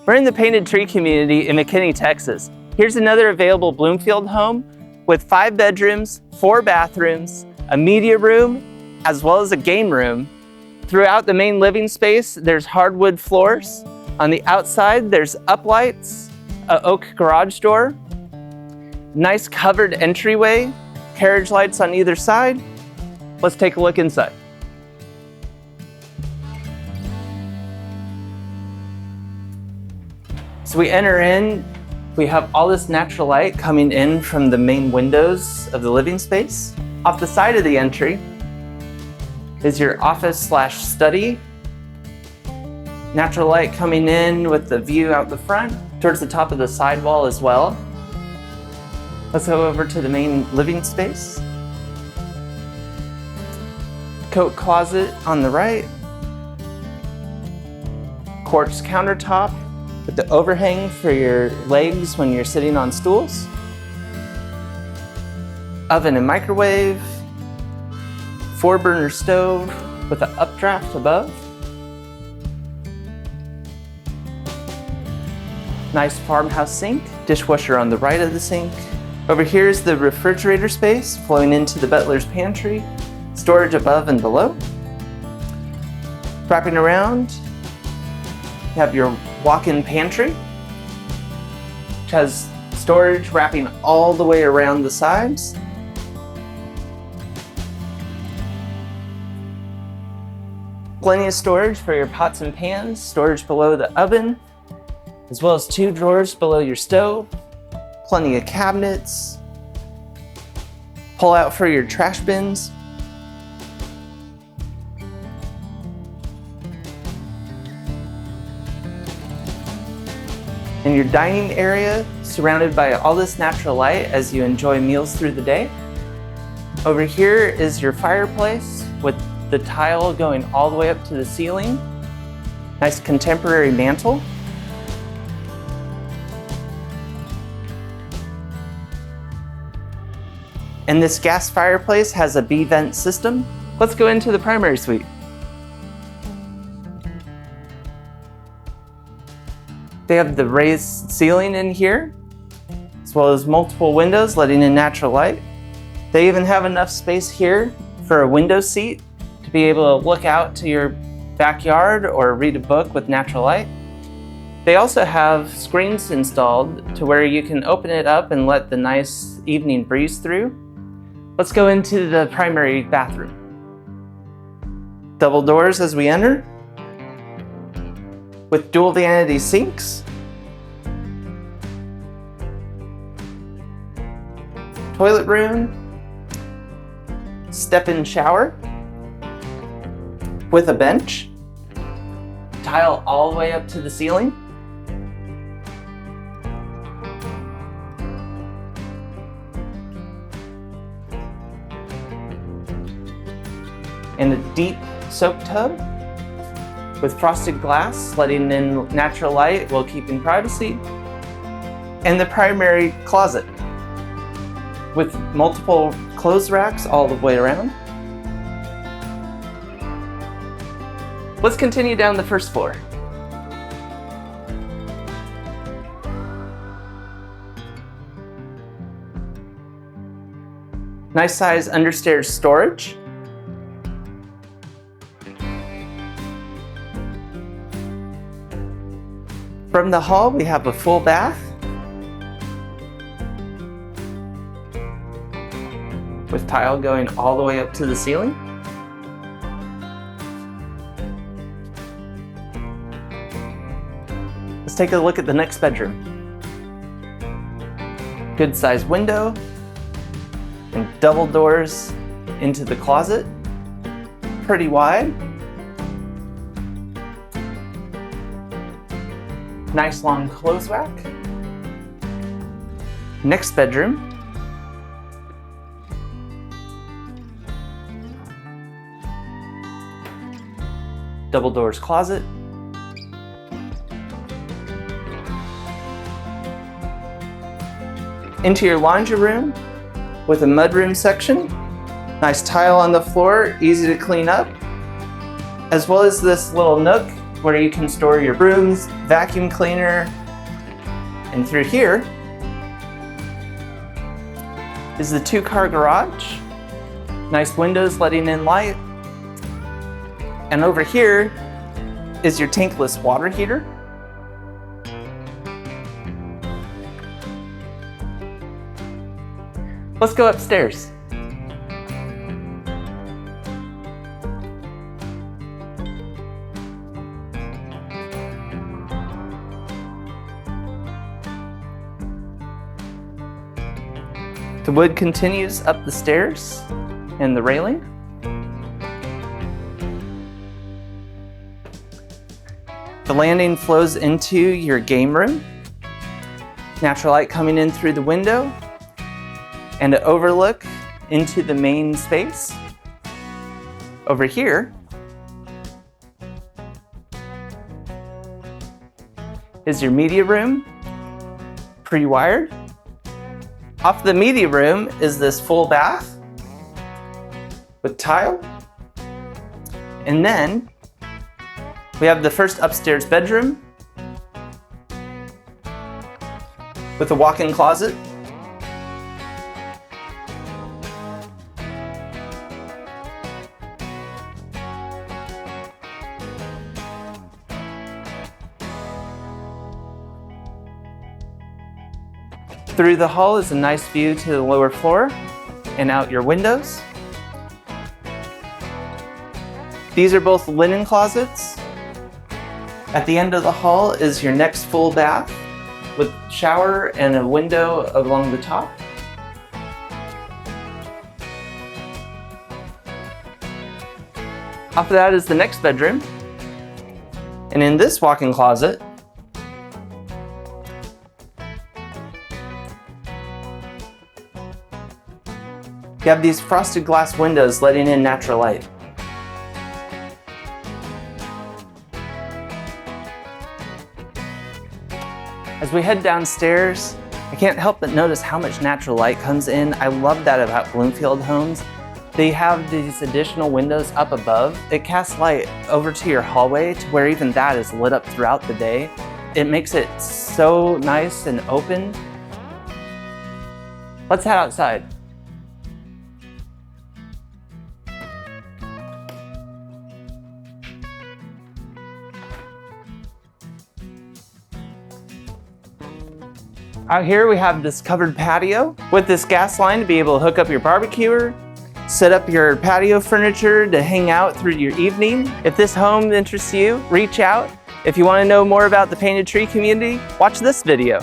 We're in the Painted Tree community in McKinney, Texas. Here's another available Bloomfield home with 5 bedrooms, 4 bathrooms, a media room, as well as a game room. Throughout the main living space, there's hardwood floors. On the outside, there's uplights, an oak garage door, nice covered entryway, carriage lights on either side. Let's take a look inside. So we enter in, we have all this natural light coming in from the main windows of the living space. Off the side of the entry is your office/study. Natural light coming in with the view out the front, towards the top of the sidewall as well. Let's go over to the main living space. Coat closet on the right. Quartz countertop with the overhang for your legs when you're sitting on stools. Oven and microwave. 4-burner stove with an updraft above. Nice farmhouse sink. Dishwasher on the right of the sink. Over here is the refrigerator space flowing into the butler's pantry. Storage above and below. Wrapping around, you have your walk-in pantry, which has storage wrapping all the way around the sides. Plenty of storage for your pots and pans, storage below the oven, as well as 2 drawers below your stove, plenty of cabinets, pull out for your trash bins. And your dining area surrounded by all this natural light as you enjoy meals through the day. Over here is your fireplace with the tile going all the way up to the ceiling. Nice contemporary mantle. And this gas fireplace has a B-vent system. Let's go into the primary suite. They have the raised ceiling in here, as well as multiple windows letting in natural light. They even have enough space here for a window seat to be able to look out to your backyard or read a book with natural light. They also have screens installed to where you can open it up and let the nice evening breeze through. Let's go into the primary bathroom. Double doors as we enter, with dual vanity sinks, toilet room, step-in shower with a bench, tile all the way up to the ceiling, and a deep soak tub with frosted glass, letting in natural light while keeping privacy. And the primary closet with multiple clothes racks all the way around. Let's continue down the first floor. Nice size understairs storage. From the hall, we have a full bath with tile going all the way up to the ceiling. Let's take a look at the next bedroom. Good sized window and double doors into the closet, pretty wide. Nice long clothes rack. Next bedroom. Double doors closet. Into your laundry room with a mudroom section. Nice tile on the floor, easy to clean up. As well as this little nook where you can store your brooms, vacuum cleaner, and through here is the 2-car garage. Nice windows letting in light. And over here is your tankless water heater. Let's go upstairs. The wood continues up the stairs and the railing. The landing flows into your game room. Natural light coming in through the window and an overlook into the main space. Over here is your media room, pre-wired. Off the media room is this full bath with tile. And then we have the first upstairs bedroom with a walk-in closet. Through the hall is a nice view to the lower floor and out your windows. These are both linen closets. At the end of the hall is your next full bath with shower and a window along the top. Off of that is the next bedroom. And in this walk-in closet, you have these frosted glass windows letting in natural light. As we head downstairs, I can't help but notice how much natural light comes in. I love that about Bloomfield Homes. They have these additional windows up above. It casts light over to your hallway to where even that is lit up throughout the day. It makes it so nice and open. Let's head outside. Out here we have this covered patio with this gas line to be able to hook up your barbecuer, set up your patio furniture to hang out through your evening. If this home interests you, reach out. If you want to know more about the Painted Tree community, watch this video.